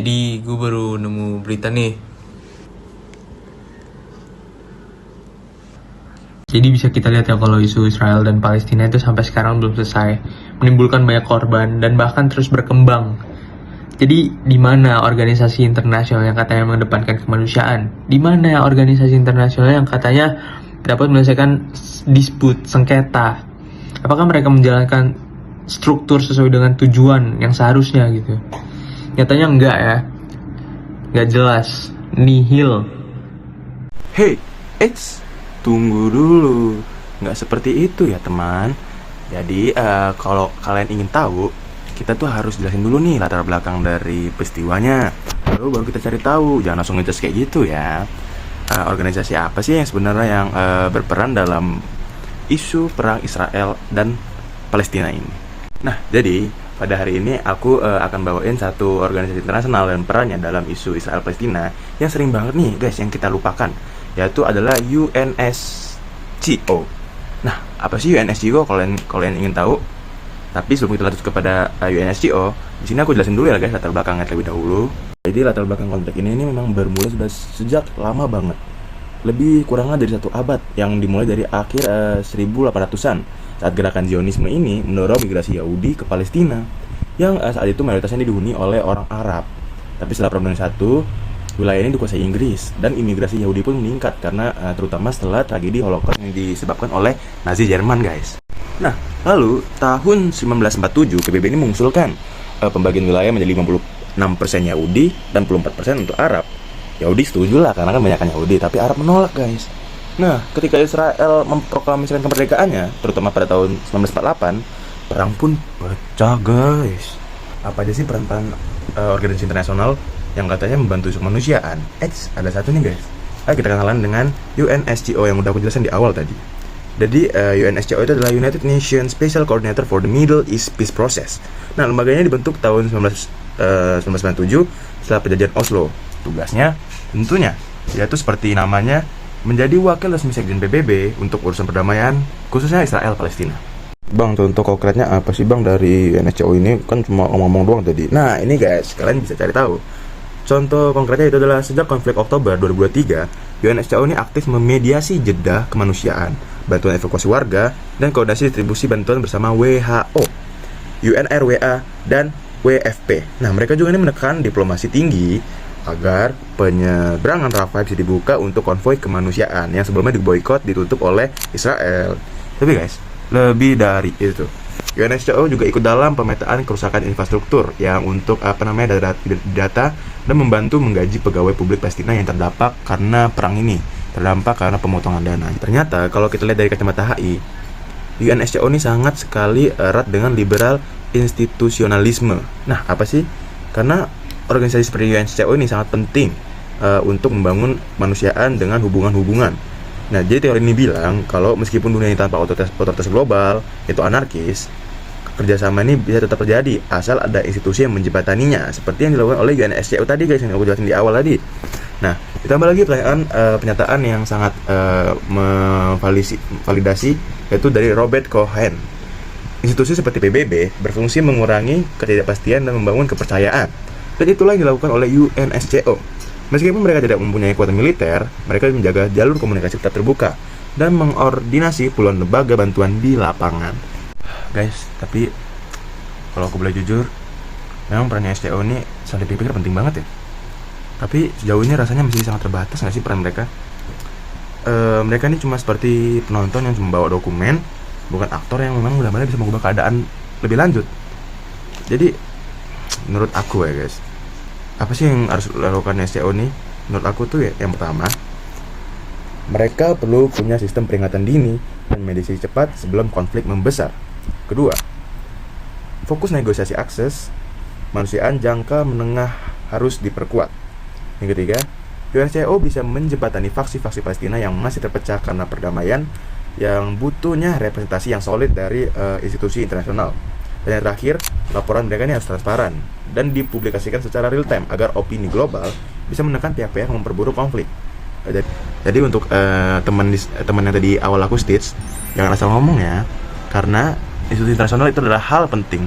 Jadi gue baru nemu berita nih. Jadi bisa kita lihat ya kalau isu Israel dan Palestina itu sampai sekarang belum selesai, menimbulkan banyak korban dan bahkan terus berkembang. Jadi di mana organisasi internasional yang katanya mengedepankan kemanusiaan? Di mana organisasi internasional yang katanya dapat menyelesaikan disput sengketa? Apakah mereka menjalankan struktur sesuai dengan tujuan yang seharusnya gitu? Nyatanya enggak ya. Enggak jelas. Nihil. Hey, tunggu dulu. Nggak seperti itu ya teman. Jadi kalau kalian ingin tahu, kita tuh harus jelasin dulu nih latar belakang dari peristiwanya. Baru kita cari tahu. Jangan langsung ngejudge kayak gitu ya. Organisasi apa sih yang sebenarnya yang berperan dalam isu perang Israel dan Palestina ini? Nah, jadi pada hari ini aku akan bawain satu organisasi internasional dan perannya dalam isu Israel Palestina yang sering banget nih guys yang kita lupakan, yaitu adalah UNSCO. Nah, apa sih UNSCO? Kalian ingin tahu? Tapi sebelum kita lanjut kepada UNSCO, di sini aku jelasin dulu ya guys latar belakangnya terlebih dahulu. Jadi latar belakang konflik ini memang bermula sudah sejak lama banget. Lebih kurangnya dari 1 abad, yang dimulai dari akhir 1800-an saat gerakan Zionisme ini mendorong migrasi Yahudi ke Palestina yang saat itu mayoritasnya dihuni oleh orang Arab. Tapi setelah Perang Dunia I, wilayah ini dikuasai Inggris dan imigrasi Yahudi pun meningkat karena terutama setelah tragedi Holocaust yang disebabkan oleh Nazi Jerman guys. Nah, lalu tahun 1947 PBB ini mengusulkan pembagian wilayah menjadi 56% Yahudi dan 24% untuk Arab. Yahudi setuju lah karena kan banyakkan Yahudi, tapi Arab menolak guys. Nah, ketika Israel memproklamasikan kemerdekaannya, terutama pada tahun 1948, perang pun pecah guys. Apa aja sih peran-peran organisasi internasional yang katanya membantu isu kemanusiaan? Ada satu nih guys. Ayo kita kenalan dengan UNSCO yang udah aku jelasin di awal tadi. Jadi UNSCO itu adalah United Nations Special Coordinator for the Middle East Peace Process. Nah, lembaganya dibentuk tahun 1997 setelah perjanjian Oslo. Tugasnya tentunya yaitu seperti namanya menjadi wakil resmi Sekjen PBB untuk urusan perdamaian khususnya Israel Palestina. Bang, contoh konkretnya apa sih bang dari UNSCO ini? Kan cuma ngomong-ngomong doang tadi. Nah, ini guys, kalian bisa cari tahu. Contoh konkretnya itu adalah sejak konflik Oktober 2023, UNSCO ini aktif memediasi jeda kemanusiaan, bantuan evakuasi warga, dan koordinasi distribusi bantuan bersama WHO, UNRWA, dan WFP. Nah, mereka juga ini menekan diplomasi tinggi agar penyeberangan Rafah bisa dibuka untuk konvoi kemanusiaan yang sebelumnya diboikot ditutup oleh Israel. Tapi guys, lebih dari itu, UNSCO juga ikut dalam pemetaan kerusakan infrastruktur yang untuk data dan membantu menggaji pegawai publik Palestina yang terdampak karena perang ini, terdampak karena pemotongan dana. Ternyata kalau kita lihat dari kacamata HI, UNSCO ini sangat sekali erat dengan liberal institusionalisme. Nah, apa sih? Karena organisasi seperti UNSCO ini sangat penting untuk membangun kemanusiaan dengan hubungan-hubungan. Nah, jadi teori ini bilang kalau meskipun dunia ini tanpa otoritas global, itu anarkis, kerjasama ini bisa tetap terjadi asal ada institusi yang menjembataninya, seperti yang dilakukan oleh UNSCO tadi guys, yang aku jelasin di awal tadi. Nah, ditambah lagi pernyataan yang sangat memvalidasi, yaitu dari Robert Cohen. Institusi seperti PBB berfungsi mengurangi ketidakpastian dan membangun kepercayaan. Dan itulah yang dilakukan oleh UNSCO. Meskipun mereka tidak mempunyai kekuatan militer, mereka menjaga jalur komunikasi tetap terbuka dan mengordinasi puluhan lembaga bantuan di lapangan. Guys, tapi kalau aku boleh jujur, memang peran UNSCO ini saat dipikir penting banget ya. Tapi sejauh ini rasanya masih sangat terbatas nggak sih peran mereka? Mereka ini cuma seperti penonton yang cuma bawa dokumen, bukan aktor yang memang benar-benar bisa mengubah keadaan lebih lanjut. Jadi menurut aku ya guys, apa sih yang harus dilakukan SCO nih? Menurut aku tuh ya, yang pertama, mereka perlu punya sistem peringatan dini dan mediasi cepat sebelum konflik membesar. Kedua, fokus negosiasi akses kemanusiaan jangka menengah harus diperkuat. Yang ketiga, UNSCO bisa menjembatani faksi-faksi Palestina yang masih terpecah karena perdamaian yang butuhnya representasi yang solid dari institusi internasional. Dan yang terakhir, laporan mereka ini harus transparan dan dipublikasikan secara real time agar opini global bisa menekan pihak-pihak yang memperburuk konflik. Jadi untuk teman yang tadi awal aku stage, jangan asal ngomong ya, karena institusi internasional itu adalah hal penting.